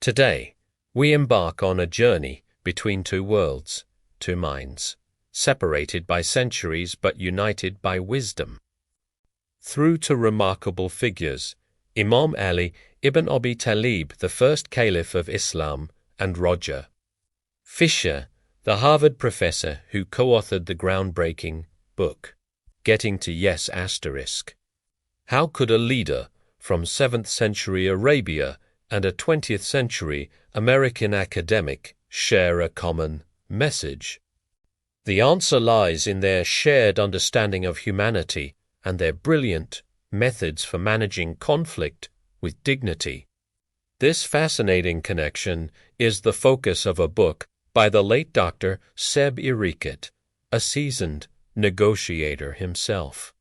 Today, we embark on a journey between two worlds, two minds, separated by centuries but united by wisdom. Through to remarkable figures, Imam Ali ibn Abi Talib, the first caliph of Islam, and Roger Fisher, the Harvard professor who co-authored the groundbreaking book, Getting to Yes *. How could a leader from 7th century Arabia and a 20th century American academic share a common message? The answer lies in their shared understanding of humanity and their brilliant methods for managing conflict with dignity. This fascinating connection is the focus of a book by the late Dr. Seb Iriket, a seasoned negotiator himself.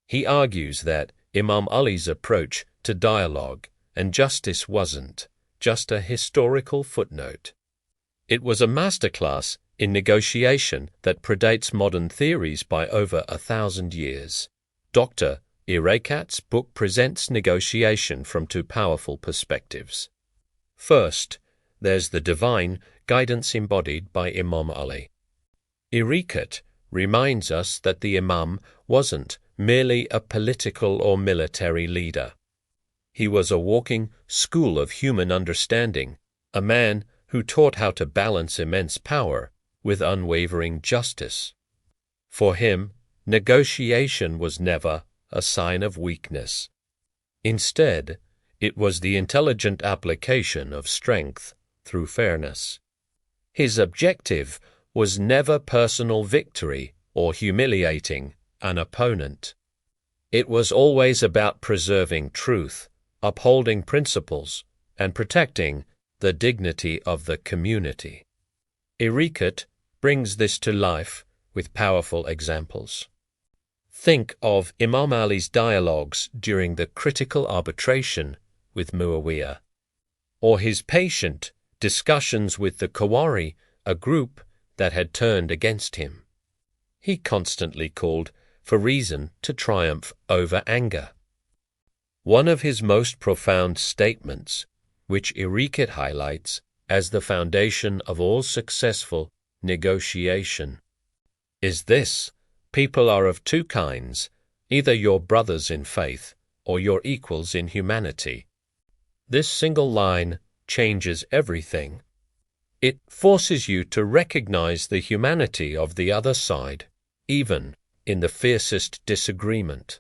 He argues that Imam Ali's approach to dialogue and justice wasn't just a historical footnote. It was a masterclass in negotiation that predates modern theories by over 1,000 years. Dr. Irekat's book presents negotiation from two powerful perspectives. First, there's the divine guidance embodied by Imam Ali. Irikat reminds us that the Imam wasn't merely a political or military leader. He was a walking school of human understanding, a man who taught how to balance immense power with unwavering justice. For him, negotiation was never a sign of weakness. Instead, it was the intelligent application of strength through fairness. His objective was never personal victory or humiliating an opponent. It was always about preserving truth, upholding principles, and protecting the dignity of the community. Irikat brings this to life with powerful examples. Think of Imam Ali's dialogues during the critical arbitration with Muawiyah, or his patient discussions with the Qawari, a group that had turned against him. He constantly called for reason to triumph over anger. One of his most profound statements, which Irikat highlights as the foundation of all successful negotiation, is this: people are of two kinds, either your brothers in faith or your equals in humanity. This single line changes everything. It forces you to recognize the humanity of the other side, even in the fiercest disagreement.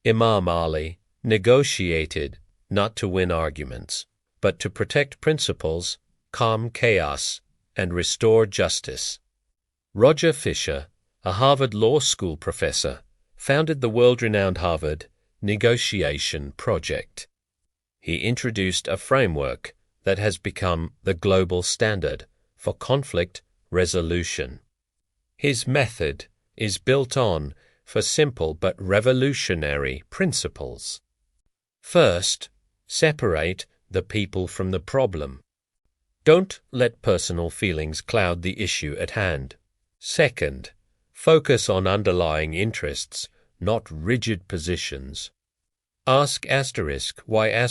Imam Ali negotiated not to win arguments, but to protect principles, calm chaos, and restore justice. Roger Fisher, a Harvard Law School professor, founded the world-renowned Harvard Negotiation Project. He introduced a framework that has become the global standard for conflict resolution. His method is built on for simple but revolutionary principles. First, separate the people from the problem. Don't let personal feelings cloud the issue at hand. Second, focus on underlying interests, not rigid positions. Ask why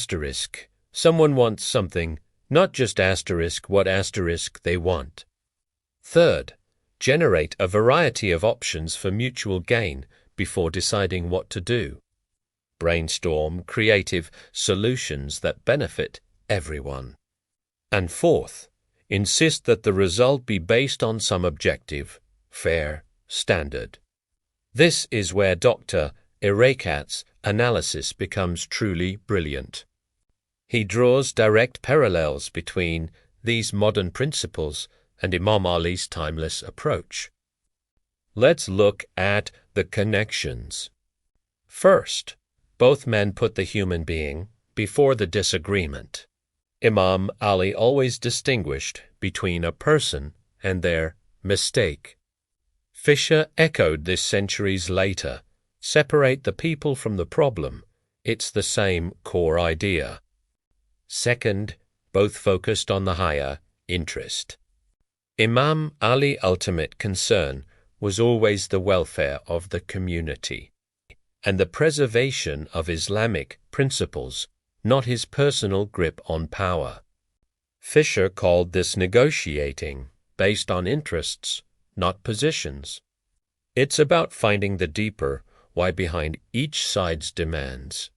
someone wants something, not just what they want. Third, generate a variety of options for mutual gain before deciding what to do. Brainstorm creative solutions that benefit everyone. And fourth, insist that the result be based on some objective, fair standard. This is where Dr. Irekat's analysis becomes truly brilliant. He draws direct parallels between these modern principles and Imam Ali's timeless approach. Let's look at the connections. First, both men put the human being before the disagreement. Imam Ali always distinguished between a person and their mistake. Fisher echoed this centuries later. Separate the people from the problem. It's the same core idea. Second, both focused on the higher interest. Imam Ali's ultimate concern was always the welfare of the community and the preservation of Islamic principles, not his personal grip on power. Fisher called this negotiating, based on interests, not positions. It's about finding the deeper why behind each side's demands.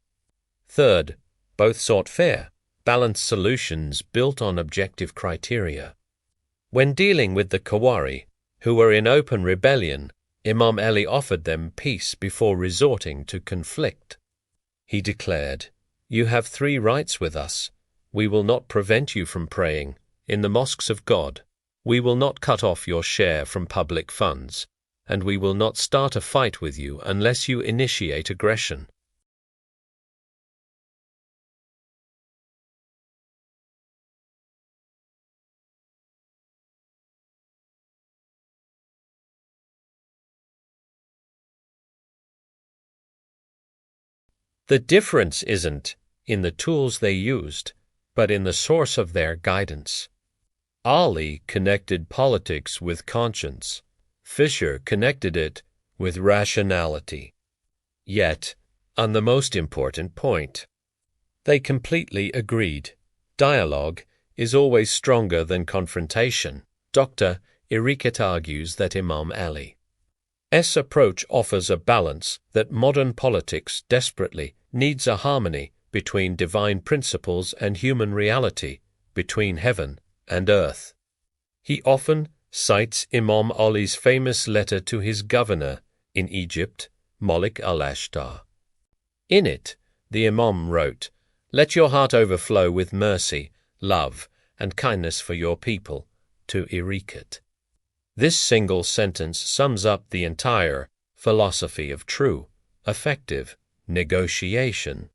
Third, both sought fair, balanced solutions built on objective criteria. When dealing with the Kawari, who were in open rebellion, Imam Ali offered them peace before resorting to conflict. He declared, "You have 3 rights with us. We will not prevent you from praying in the mosques of God. We will not cut off your share from public funds, and we will not start a fight with you unless you initiate aggression." The difference isn't in the tools they used, but in the source of their guidance. Ali connected politics with conscience. Fisher connected it with rationality. Yet, on the most important point, they completely agreed. Dialogue is always stronger than confrontation. Dr. Iriket argues that Imam Ali's approach offers a balance that modern politics desperately needs: a harmony between divine principles and human reality, between heaven and earth. He often cites Imam Ali's famous letter to his governor in Egypt, Malik al-Ashtar. In it, the Imam wrote, "Let your heart overflow with mercy, love, and kindness for your people," to Iriket. This single sentence sums up the entire philosophy of true, effective negotiation.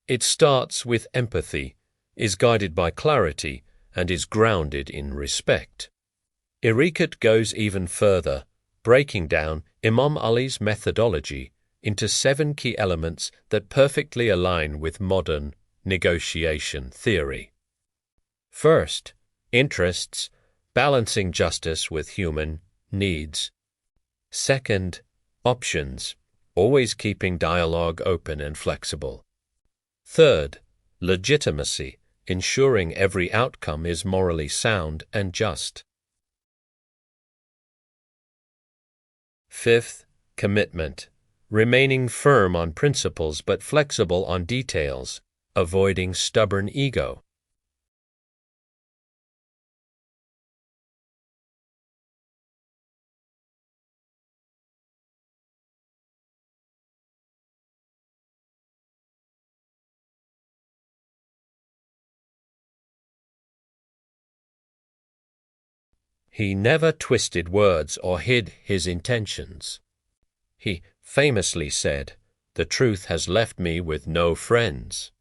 It starts with empathy, is guided by clarity, and is grounded in respect. Iriket goes even further, breaking down Imam Ali's methodology into 7 key elements that perfectly align with modern negotiation theory. First, interests, balancing justice with human needs. Second, options, always keeping dialogue open and flexible. Third, legitimacy, ensuring every outcome is morally sound and just. Fifth, commitment, remaining firm on principles but flexible on details, avoiding stubborn ego. He never twisted words or hid his intentions. He famously said, "The truth has left me with no friends."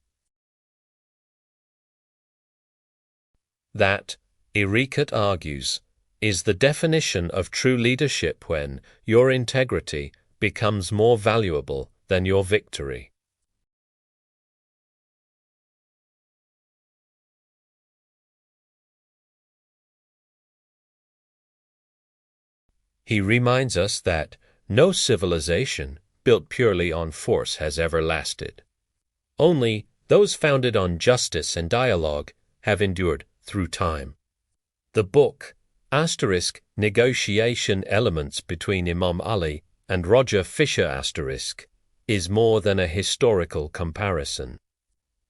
That, Iriket argues, is the definition of true leadership: when your integrity becomes more valuable than your victory. He reminds us that no civilization built purely on force has ever lasted. Only those founded on justice and dialogue have endured through time. The book, * Negotiation Elements between Imam Ali and Roger Fisher * is more than a historical comparison.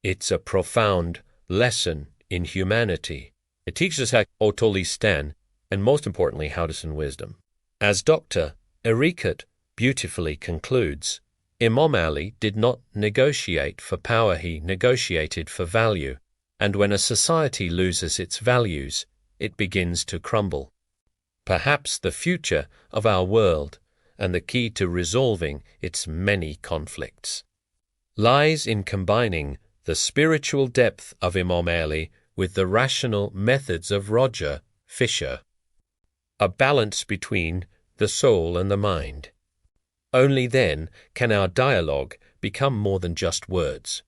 It's a profound lesson in humanity. It teaches us how to stand, and most importantly, how to sin wisdom. As Dr. Iriket beautifully concludes, Imam Ali did not negotiate for power, he negotiated for value, and when a society loses its values, it begins to crumble. Perhaps the future of our world and the key to resolving its many conflicts lies in combining the spiritual depth of Imam Ali with the rational methods of Roger Fisher. A balance between the soul and the mind. Only then can our dialogue become more than just words.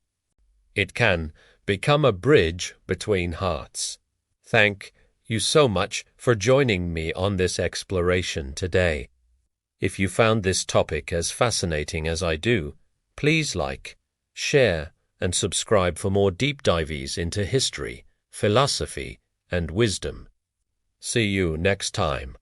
It can become a bridge between hearts. Thank you so much for joining me on this exploration today. If you found this topic as fascinating as I do, please like, share, and subscribe for more deep dives into history philosophy, and wisdom. See you next time.